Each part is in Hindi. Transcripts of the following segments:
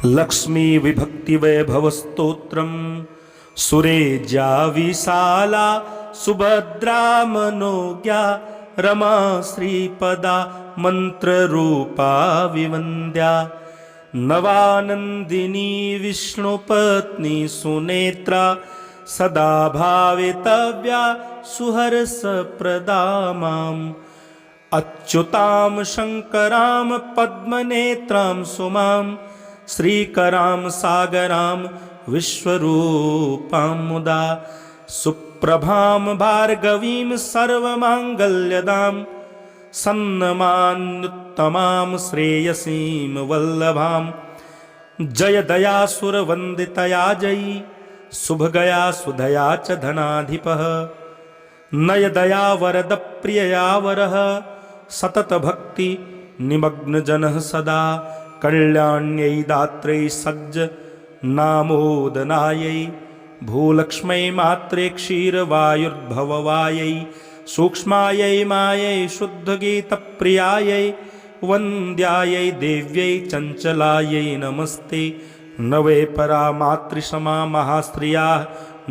लक्ष्मी विभक्ति वैभव स्तोत्रम सुरेज्या विशाला सुभद्रा मनोज्ञा रमा श्रीपदा मंत्र रूपा विवन्द्या नवानंदिनी विष्णुपत्नी सुनेत्रा सदा भावितव्या सुहर्ष प्रदा माम् अच्युतां शंकरां पद्मनेत्रां सुमां श्रीकरां सागरां विश्वरूपां मुदा सुप्रभां भार्गवीं सर्वमांगल्यदां सन्नमान्युत्तमां श्रेयसीं वल्लभां जयदयासुरवन्दितया जयी शुभगया सुधया च धनाधिपः नयदया वरद प्रियया वरः सतत भक्ति निमग्न जनः सदा कल्याण्यै दात्रै सज्ज नामोदनायै भूलक्ष्मै मात्रे क्षीरवायुर्भववायै सूक्ष्मायै मायै शुद्धगीतप्रियायै वन्द्यायै देव्यै चञ्चलायै नमस्ते नवे परा मातृसमा महास्त्रियाः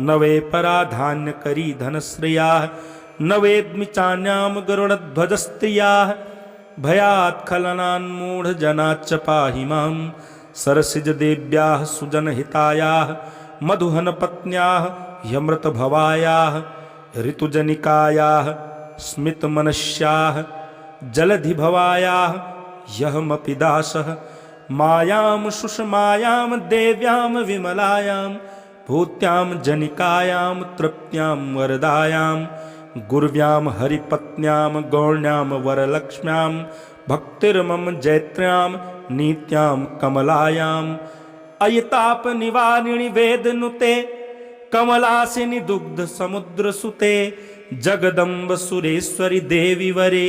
नवे परा धान्यकरी धनश्रियाः नवेद्मि चान्यां गरुडध्वजस्त्रियाः भयात्खलनान्मूढजनाच्च पाहि मां सरसिजदेव्याः सुजनहितायाः मधुहनपत्न्याः ह्यमृतभवायाः ऋतुजनिकायाः स्मितमनस्याः जलधिभवायाः यहमपि दासः मायां सुषमायां देव्यां विमलायां भूत्यां जनिकायां तृप्त्यां वरदायां गुर्व्यां हरिपत्न्यां गौण्यां वरलक्ष्म्यां भक्तिर्मम जैत्र्यां नीत्यां कमलायाम् अयतापनिवारिणि वेदनुते कमलासिनि दुग्ध समुद्रसुते जगदम्ब सुरेश्वरि देवी वरे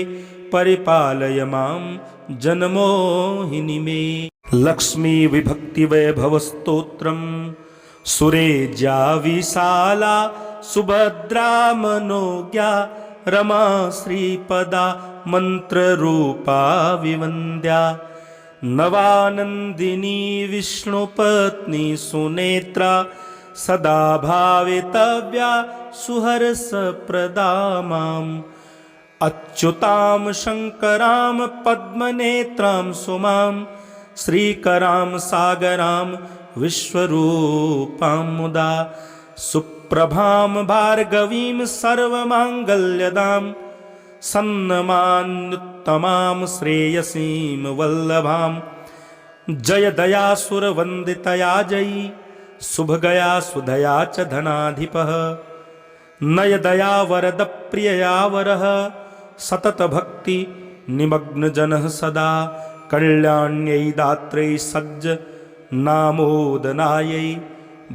परिपालय मां जनमोहिनी मे। लक्ष्मी विभक्ति वैभव स्तोत्रम सुरेज्या विशाला सुभद्रा मनोज्ञा रमा श्रीपदा मंत्र रूपा विवन्द्या नवानंदिनी विष्णुपत्नी सुनेत्रा सदा भावितव्या सुहर्ष प्रदा माम् अच्युतां शंकरां पद्मनेत्रां सुमां श्रीकरां सागरां विश्वरूपां मुदा सुप्रभां भार्गवीं सर्वमांगल्यदां सन्नमान्युत्तमां श्रेयसीं वल्लभां जयदयासुरवन्दितया जयी शुभगया सुधया च धनाधिपः नयदया वरद प्रियया वरः सतत भक्ति निमग्न जनः सदा कल्याण्यै दात्रै सज्ज नामोदनायै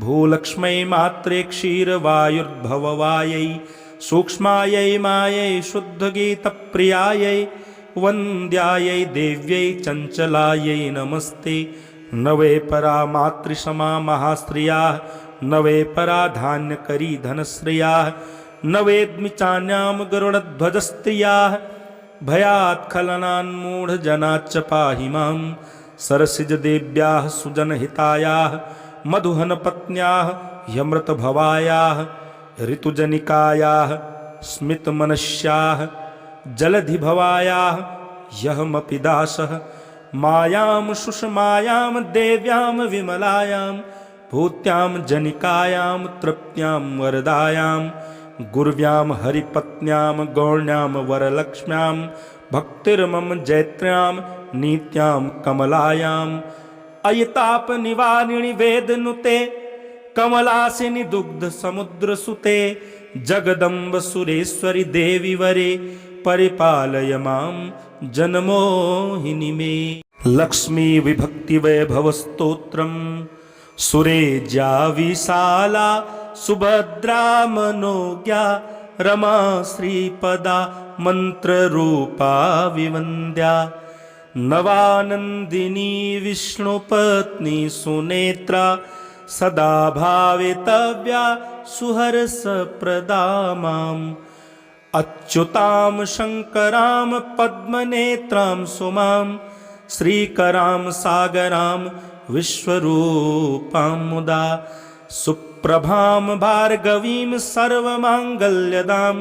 भूलक्ष्मै मात्रे क्षीरवायुर्भववायै सूक्ष्मायै मायै शुद्धगीतप्रियायै वन्द्यायै देव्यै चञ्चलायै नमस्ते नवे परा मातृसमा महास्त्रियाः नवे परा धान्यकरी धनश्रियाः नवेद्मि चान्यां गरुडध्वजस्त्रियाः भयात्खलनान्मूढजनाच्च पाहि मां सरसिजदेव्याः सुजनहितायाः मधुहनपत्न्याः ह्यमृतभवायाः ऋतुजनिकायाः स्मितमनस्याः जलधिभवायाः यहमपि दासः मायां सुषमायां देव्यां विमलायां भूत्यां जनिकायां तृप्त्यां वरदायां गुर्व्यां हरिपत्न्यां गौण्यां वरलक्ष्म्यां भक्तिर्मम जैत्र्यां नीत्यां कमलायाम् अयतापनिवारिणि वेदनुते कमलासिनि दुग्ध समुद्रसुते जगदम्ब सुरेश्वरि देवी वरे परिपालय मां जनमोहिनी मे। लक्ष्मी विभक्ति वैभव स्तोत्रम सुरेज्या विशाला सुभद्रा मनोज्ञा रमा श्रीपदा मंत्र रूपा विवन्द्या नवानंदिनी विष्णुपत्नी सुनेत्रा सदा भावितव्या सुहर्ष प्रदा माम् अच्युतां शंकरां पद्मनेत्रां सुमां श्रीकरां सागरां विश्वरूपां मुदा सुप्रभां भार्गवीं सर्वमाङ्गल्यदां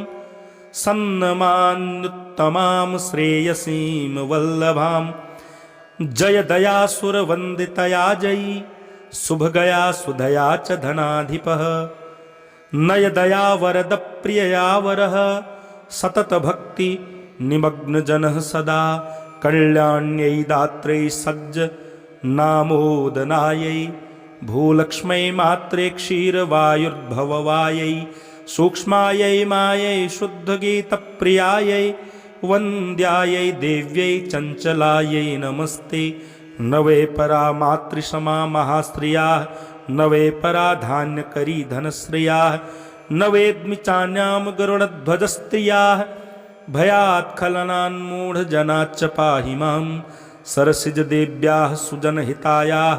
सन्नमान्युत्तमां श्रेयसीं वल्लभां जयदयासुरवन्दितया जयी शुभगया सुधया च धनाधिपः नयदया वरदप्रियया वरः सततभक्ति निमग्नजनः सदा कल्याण्यै दात्रै सज्ज नामोदनायै भूलक्ष्मै मात्रे क्षीरवायुर्भववायै सूक्ष्मायै मायै शुद्धगीतप्रियायै वन्द्यायै देव्यै चञ्चलायै नमस्ते न वै परा मातृसमा महास्त्रियाः न वै परा धान्यकरी धनश्रियाः न वेद्मि चान्यां गरुडध्वजस्त्रियाः भयात्खलनान्मूढजनाच्च पाहि मां सरसिजदेव्याः सुजनहितायाः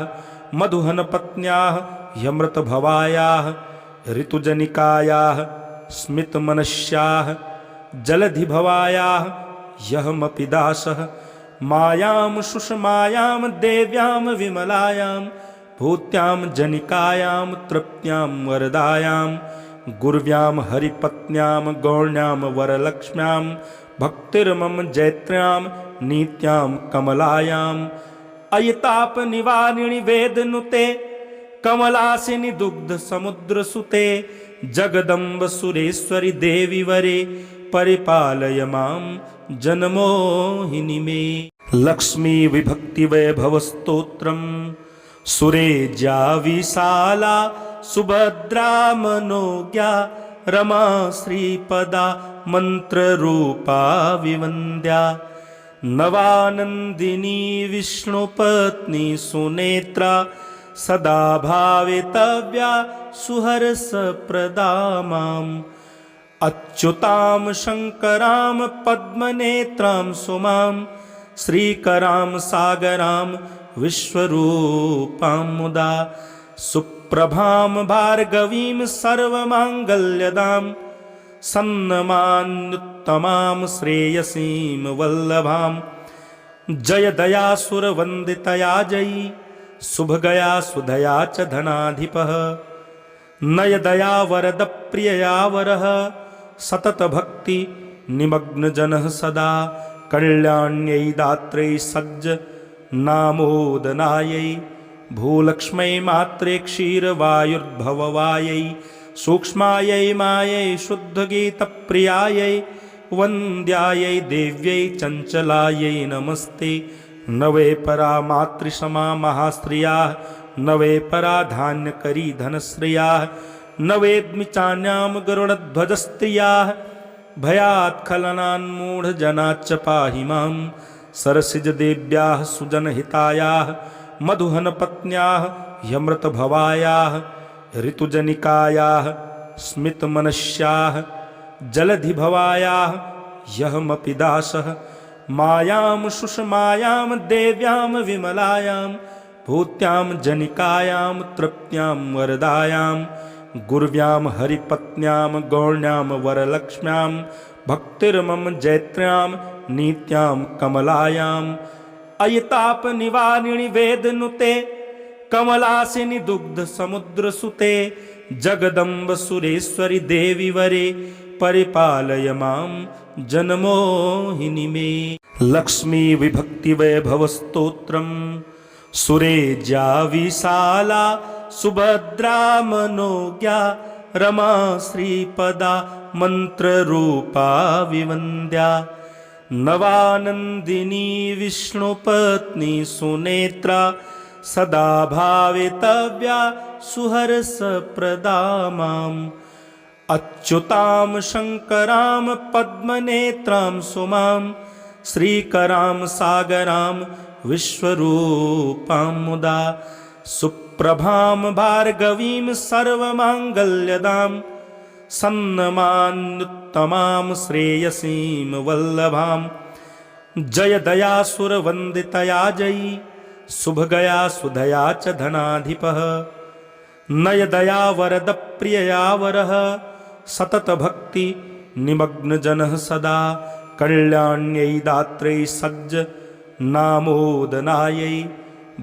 मधुहनपत्न्याः ह्यमृतभवायाः ऋतुजनिकायाः स्मितमनस्याः जलधिभवायाः यहमपि दासः मायां सुषमायां देव्यां विमलायां भूत्यां जनिकायां तृप्त्यां वरदायां गुर्व्यां हरिपत्न्यां गौण्यां वरलक्ष्म्यां भक्तिर्मम जैत्र्यां नीत्यां कमलायां अयतापनिवारिणि वेदनुते कमलासिनि दुग्धसमुद्रसुते जगदम्ब सुरेश्वरि देवि वरे परिपालय मां जनमोहिनी मे लक्ष्मी विभक्ति वैभव स्तोत्रम सुरेज्या विशाला सुभद्रा मनोज्ञा रमा श्रीपदा मंत्ररूपा विवन्द्या नवानंदिनी विष्णुपत्नी सुनेत्रा सदा भावितव्या सुहर्षप्रदा माम् अच्युतां शङ्करां पद्मनेत्रां सुमां श्रीकरां सागरां विश्वरूपां मुदा सुप्रभां भार्गवीं सर्वमाङ्गल्यदां सन्नमान्युत्तमां श्रेयसीं वल्लभां जयदयासुरवन्दितया जयी शुभगया सुधया च धनाधिपः नयदया वरदप्रियया वरः सततभक्ति निमग्नजनः सदा कल्याण्यै दात्रै सज्ज नामोदनायै भूलक्ष्मै मात्रे क्षीरवायुर्भववायै सूक्ष्मायै मायै शुद्धगीतप्रियायै वन्द्यायै देव्यै चञ्चलायै नमस्ते न वै परा मातृसमा महास्त्रियाः न वै परा धान्यकरी धनश्रियाः न वेद्मि चान्यां गरुडध्वजस्त्रियाः भयात्खलनान्मूढजनाच्च पाहि मां सरसिजदेव्याः सुजनहितायाः मधुहनपत्न्याः ह्यमृतभवायाः ऋतुजनिकायाः स्मितमनस्याः जलधिभवायाः यहमपि दासः मायां सुषमायां देव्यां विमलायां भूत्यां जनिकायां तृप्त्यां वरदायां गुर्व्यां हरिपत्न्यां गौण्यां वरलक्ष्म्यां भक्तिर्मम जैत्र्यां नीत्यां कमलायां अयतापनिवारिणि वेदनुते कमलासिनि दुग्धसमुद्रसुते जगदम्ब सुरेश्वरि देवि वरे परिपालय मां जनमोहिनी मे लक्ष्मी विभक्ति वैभव स्तोत्रम सुरेज्या विशाला सुभद्रा मनोज्ञा रमा श्रीपदा मंत्ररूपा विवन्द्या नवानंदिनी विष्णुपत्नी सुनेत्रा सदा भावितव्या सुहर्षप्रदा माम् अच्युतां शङ्करां पद्मनेत्रां सुमां श्रीकरां सागरां विश्वरूपां मुदा सुप्रभां भार्गवीं सर्वमाङ्गल्यदां सन्नमान्युत्तमां श्रेयसीं वल्लभां जयदयासुरवन्दितया जयी शुभगया सुधया च धनाधिपः नयदया वरदप्रियया वरः सततभक्ति निमग्नजनः सदा कल्याण्यै दात्रै सज्ज नामोदनायै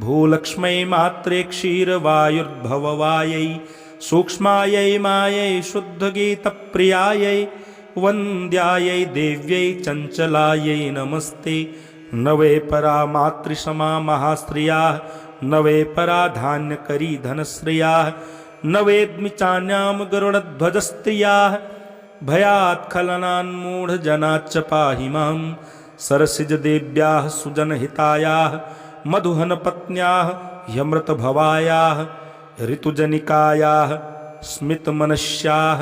भूलक्ष्मै मात्रे क्षीरवायुर्भववायै सूक्ष्मायै मायै शुद्धगीतप्रियायै वन्द्यायै देव्यै चञ्चलायै नमस्ते। न वै परा मातृसमा महास्त्रियाः न वै परा धान्यकरी धनश्रियाः न वेद्मि चान्यां गरुडध्वजस्त्रियाः भयात् खलनान्मूढजनाच्च पाहि मां। सरसिजदेव्याः सुजनहितायाः मधुहनपत्न्याः ह्यमृतभवायाः ऋतुजनिकायाः स्मितमनस्याः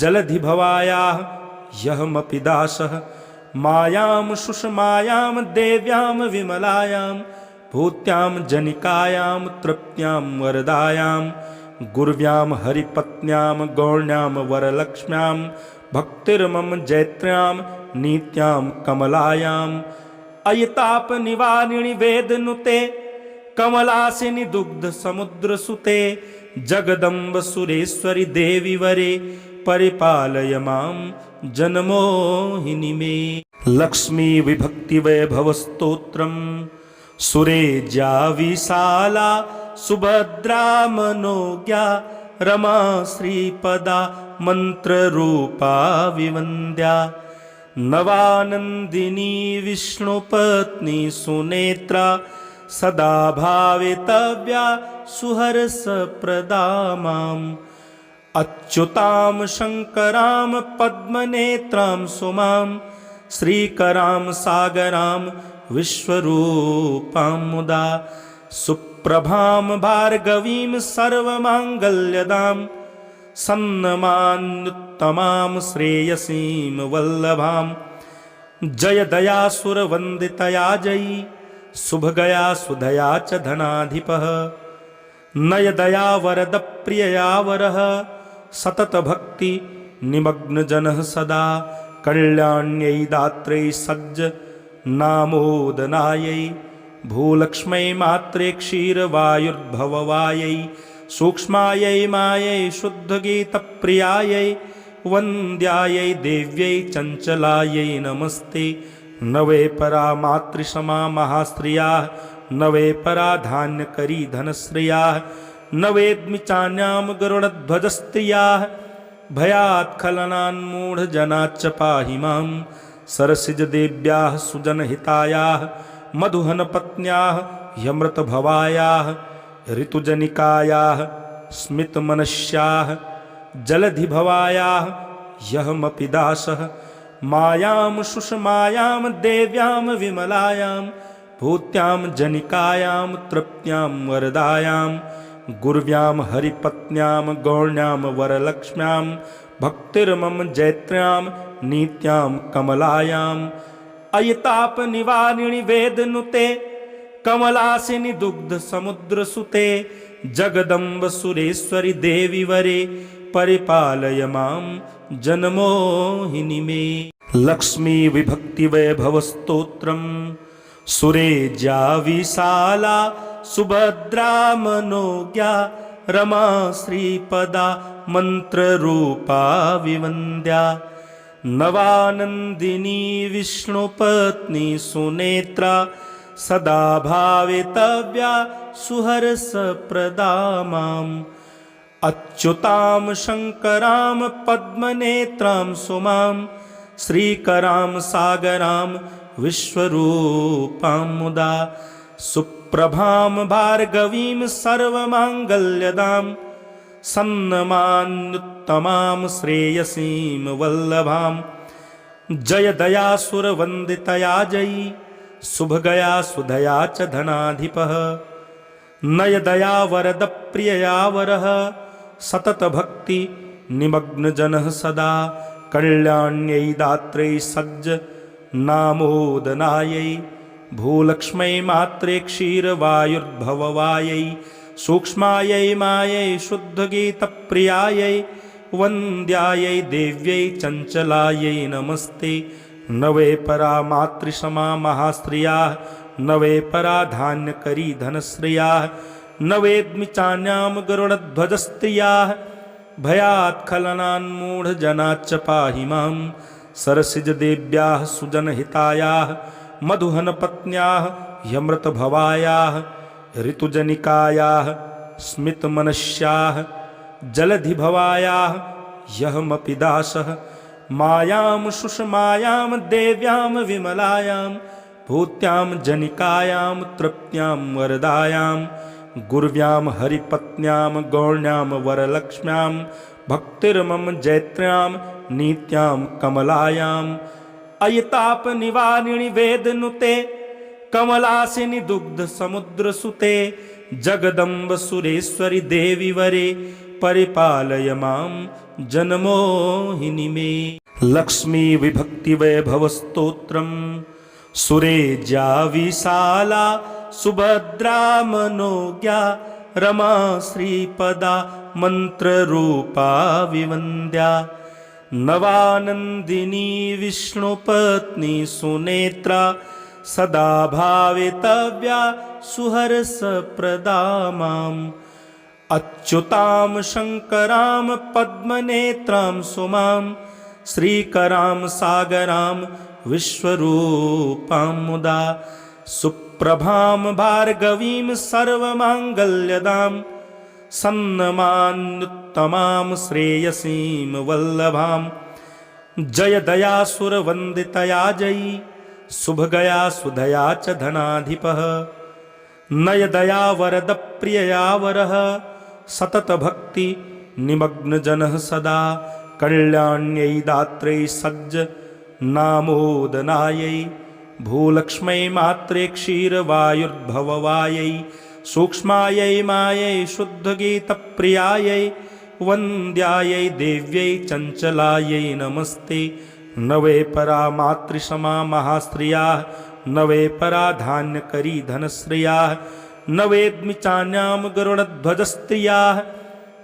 जलधिभवायाः यहमपि दासः मायां सुषमायां देव्यां विमलायां भूत्यां जनिकायां तृप्त्यां वरदायां गुर्व्यां हरिपत्न्यां गौण्यां वरलक्ष्म्यां भक्तिर्मम जैत्र्यां नीत्यां कमलायाम् अयतापनिवारिणि वेदनुते कमलासिनि दुग्धसमुद्रसुते जगदम्ब सुरेश्वरि देवि वरे परिपालय मां जनमोहिनी मे। लक्ष्मी विभक्ति वैभव स्तोत्रम् सुरेज्या विशाला सुभद्रा मनोज्ञा रमा श्रीपदा मंत्ररूपा विवन्द्या नवानन्दिनी विष्णुपत्नी सुनेत्रा सदा भावितव्या सुहर्षप्रदा माम्। अच्युतां शङ्करां पद्मनेत्रां सुमां श्रीकरां सागरां विश्वरूपां मुदा सुप्रभां भार्गवीं सर्वमाङ्गल्यदां सन्नमान्युत्तमां श्रेयसीं वल्लभां। जयदयासुरवन्दितया जयी शुभगया सुधया च धनाधिपः नयदया वरदप्रियया वरः सततभक्ति निमग्नजनः सदा कल्याण्यै दात्रै सज्ज नामोदनायै भूलक्ष्मै मात्रे क्षीरवायुर्भववायै सूक्ष्मायै मायै शुद्धगीतप्रियायै वन्द्यायै देव्यै चञ्चलायै नमस्ते। न वै परा मातृसमा महास्त्रियाः न वै परा धान्यकरी धनश्रियाः न वेद्मि चान्यां गरुडध्वजस्त्रियाः भयात् खलनान्मूढजनाच्च पाहि मां। सरसिजदेव्याः सुजनहितायाः मधुहनपत्न्याः ह्यमृतभवायाः ऋतुजनिकायाः स्मितमनस्याः जलधिभवायाः यहमपि दासः मायां सुषमायां देव्यां विमलायां भूत्यां जनिकायां तृप्त्यां वरदायां गुर्व्यां हरिपत्न्यां गौण्यां वरलक्ष्म्यां भक्तिर्मम जैत्र्यां नीत्यां कमलायाम् अयतापनिवारिणि वेदनुते कमलासिनि दुग्धसमुद्रसुते जगदम्ब सुरेश्वरि देवि वरे परिपालय मां जनमोहिनी मे। लक्ष्मी विभक्ति वैभव स्तोत्रम् सुरेज्या विशाला सुभद्रा मनोज्ञा रमा श्रीपदा मंत्ररूपा विवन्द्या नवानन्दिनी विष्णुपत्नी सुनेत्रा सदा भावितव्या सुहर्षप्रदा माम्। अच्युतां शङ्करां पद्मनेत्रां सुमां श्रीकरां सागरां विश्वरूपां मुदा सुप्रभां भार्गवीं सर्वमाङ्गल्यदां सन्नमान्युत्तमां श्रेयसीं वल्लभां। जयदयासुरवन्दितया जयी शुभगया सुधया च धनाधिपः नयदया वरदप्रियया वरः सततभक्ति निमग्नजनः सदा कल्याण्यै दात्रै सज्ज नामोदनायै भूलक्ष्मै मात्रे क्षीरवायुर्भववायै सूक्ष्मायै मायै शुद्धगीतप्रियायै वन्द्यायै देव्यै चञ्चलायै नमस्ते। न वै परा मातृसमा महास्त्रियाः न वै परा धान्यकरी धनश्रियाः न वेद्मि चान्यां गरुडध्वजस्त्रियाः भयात् खलनान्मूढजनाच्च पाहि मां। सरसिजदेव्याः सुजनहितायाः मधुहनपत्न्याः ह्यमृतभवायाः ऋतुजनिकायाः स्मितमनस्याः जलधिभवायाः यहमपि दासः मायां सुषमायां देव्यां विमलायां भूत्यां जनिकायां तृप्त्यां वरदायां गुर्व्यां हरिपत्न्यां गौण्यां वरलक्ष्म्यां भक्तिर्मम जैत्र्यां नीत्यां कमलायां अयतापनिवारिणि वेदनुते कमलासिनि दुग्ध समुद्रसुते जगदम्ब सुरेश्वरि देवी वरे परिपालय मां जनमोहिनी मे। लक्ष्मी विभक्ति वैभव स्तोत्रम सुरेज्या विशाला सुभद्रा मनोज्ञा रमा श्रीपदा मंत्र रूपा विवन्द्या नवानंदिनी विष्णुपत्नी सुनेत्रा सदा भावितव्या सुहर्ष प्रदा माम् अच्युतां शंकरां पद्मनेत्रां सुमां श्रीकरां सागरां विश्वरूपां मुदा सुप्रभां भार्गवीं सर्वमाङ्गल्यदां सन्नमान्युत्तमां श्रेयसीं वल्लभां जय दयासुरवन्दितया जयी शुभगया सुधया च धनाधिपः नयदया वरद प्रियया वरः सतत भक्ति निमग्न जनः सदा कल्याण्यै दात्रै सज्ज नामोदनायै भूलक्ष्मै मात्रे क्षीरवायुर्भववायै सूक्ष्मायै मायै शुद्धगीतप्रियायै वन्द्यायै देव्यै चञ्चलायै नमस्ते नवे परा मातृसमा महास्त्रियाः नवे परा धान्यकरी धनश्रियाः नवेद्मि चान्यां गरुडध्वजस्त्रियाः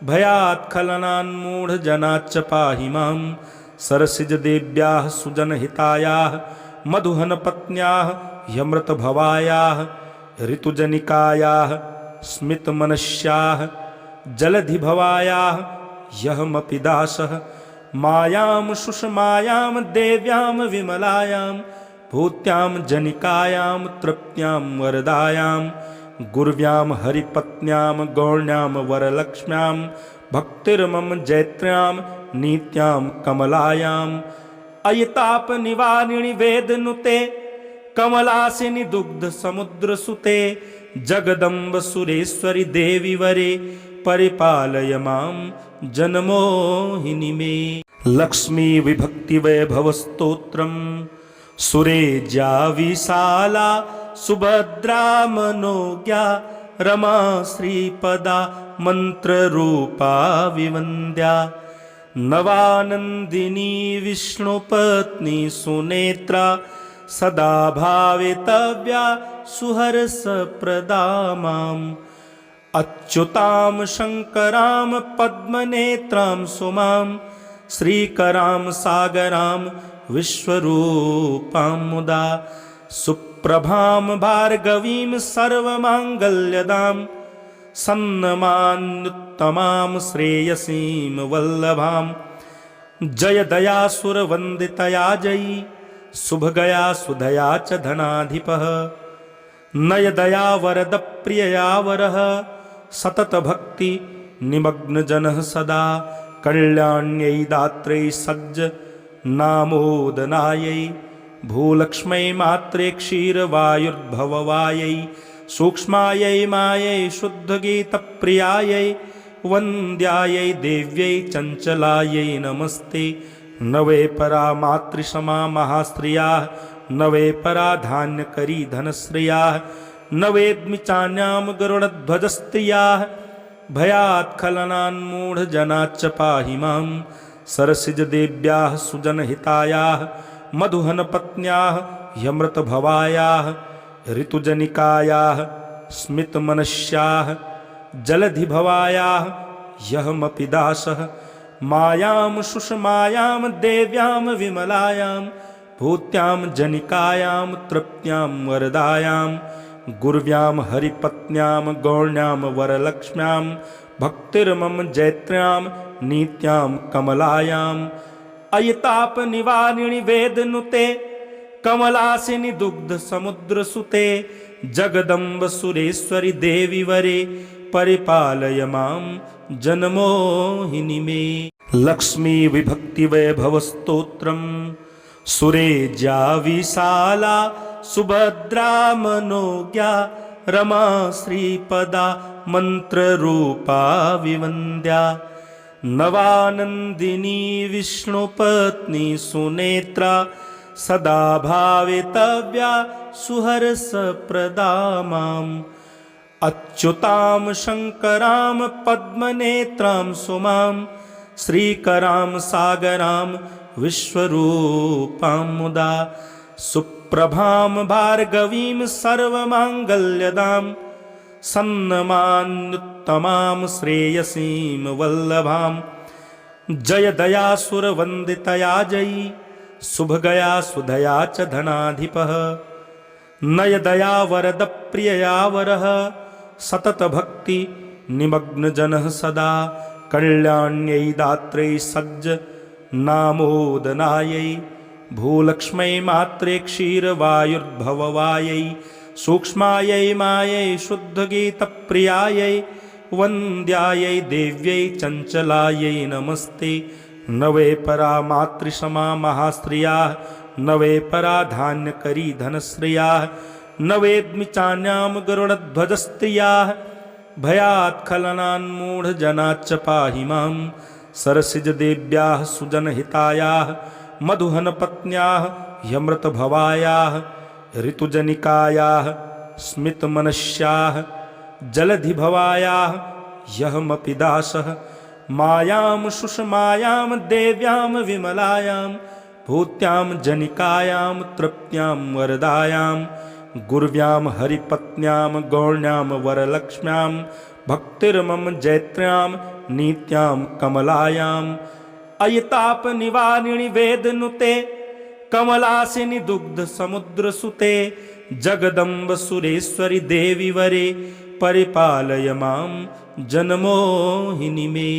भयात्खलनान्मूढजनाच्च पाहि मां सरसिजदेव्याः सुजनहितायाः मधुहनपत्न्याः ह्यमृतभवायाः ऋतुजनिकायाः स्मितमनस्याः जलधिभवायाः यहमपि दासः मायां सुषमायां देव्यां विमलायां भूत्यां जनिकायां तृप्त्यां वरदायां गुर्व्यां हरिपत्न्यां गौण्यां वरलक्ष्म्यां भक्तिर्मम जैत्र्यां नीत्यां कमलायां अयतापनिवारिणि वेदनुते कमलासिनि दुग्ध समुद्रसुते जगदम्ब सुरेश्वरि देवी वरे परिपालय मां जनमोहिनी मे। लक्ष्मी विभक्ति वैभव स्तोत्रम सुरेज्या विशाला सुभद्रा मनोज्ञा रमा श्रीपदा मंत्र रूपा विवन्द्या नवानंदिनी विष्णुपत्नी सुनेत्रा सदा भावितव्या सुहर्ष प्रदा माम् अच्युतां शंकरां पद्मनेत्रां सुमां श्रीकरां सागरां विश्वरूपां मुदा सुप्रभां भार्गवीं सर्वमाङ्गल्यदां सन्नमान्युत्तमां श्रेयसीं वल्लभां जय दयासुरवन्दितया जयी शुभगया सुधया च धनाधिपः नयदया वरद प्रियया वरः सतत भक्ति निमग्न जनः सदा कल्याण्यै दात्रै सज्ज नामोदनायै भूलक्ष्मै मात्रे क्षीरवायुर्भववायै सूक्ष्मायै मायै शुद्धगीतप्रियायै वन्द्यायै देव्यै चञ्चलायै नमस्ते नवे परा मातृसमा महास्त्रियाः नवे परा धान्यकरी धनश्रियाः नवेद्मि चान्यां गरुडध्वजस्त्रियाः भयात्खलनान्मूढजनाच्च पाहि मां सरसिजदेव्याः सुजनहितायाः मधुहनपत्न्याः ह्यमृतभवायाः ऋतुजनिकायाः स्मितमनस्याः जलधिभवायाः यहमपि दासः मायां सुषमायां देव्यां विमलायां भूत्यां जनिकायां तृप्त्यां वरदायां गुर्व्यां हरिपत्न्यां गौण्यां वरलक्ष्म्यां भक्तिर्मम जैत्र्यां नीत्यां कमलायां अयतापनिवारिणि वेदनुते कमलासिनि दुग्ध समुद्रसुते जगदम्ब सुरेश्वरि देवी वरे परिपालय मां जनमोहिनी मे। लक्ष्मी विभक्ति वैभव स्तोत्रम सुरेज्या विशाला सुभद्रा मनोज्ञा रमा श्रीपदा मंत्र रूपा विवन्द्या नवानंदिनी विष्णुपत्नी सुनेत्रा सदा भावितव्या सुहर्ष प्रदा माम् अच्युतां शंकरां पद्मनेत्रां सुमां श्रीकरां सागरां विश्वरूपां मुदा सुप्रभां भार्गवीं सर्वमाङ्गल्यदां सन्नमान्युत्तमां श्रेयसीं वल्लभां जयदया सुरवन्दितया जयी शुभगया सुधया च धनाधिपः नयदया वरद प्रियया वरः सतत भक्ति निमग्न जनः सदा कल्याण्यै दात्रै सज्ज नामोदनायै भूलक्ष्मै मात्रे क्षीरवायुर्भववायै सूक्ष्मायै मायै शुद्धगीतप्रियायै वन्द्यायै देव्यै चञ्चलायै नमस्ते। न वै परा मातृसमा महास्त्रियाः न वै परा धान्यकरी धनश्रियाः न वेद्मि चान्यां गरुडध्वजस्त्रियाः भयात् खलनान्मूढजनाच्च पाहि मां सरसिजदेव्याः सुजनहितायाः मधुहनपत्न्याः ह्यमृतभवायाः ऋतुजनिकायाः स्मितमनस्याः जलधिभवायाः यहमपि दासः मायां सुषमायां देव्यां विमलायां भूत्यां जनिकायां तृप्त्यां वरदायां गुर्व्यां हरिपत्न्यां गौण्यां वरलक्ष्म्यां भक्तिर्मम जैत्र्यां नीत्यां कमलायाम् अयितापनिवारिणि वेदनुते कमलासिनि दुग्ध समुद्रसुते जगदम्ब सुरेश्वरि देवी वरे परिपालय मां जनमोहिनी मे।